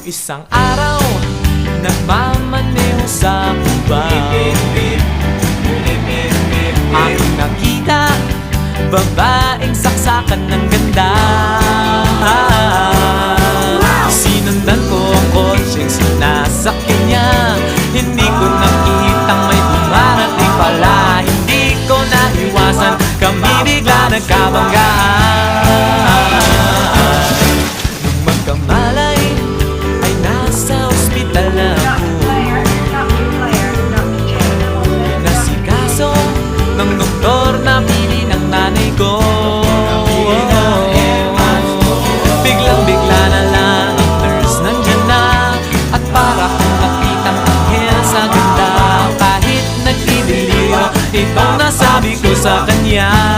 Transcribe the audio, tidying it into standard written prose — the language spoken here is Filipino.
Isang araw, nagmamaneho sa Cubao, aking nakita, babaeng saksakan ng ganda. Sinundan ko ang kotseng sinasakyan niya, hindi ko nakitang may dumarating pala. Hindi ko naiwasan, kami bigla nagkabanggaan. Nung magkamalay, ay nasa ospital na ako. Nasikaso ng doktor na pili ng nanay ko. Biglang-bigla na lang ang nurse nandyan na, at para kong nakitang anghel sa ganda. Kahit nagdidilyo, itong nasabi ko sa kanya.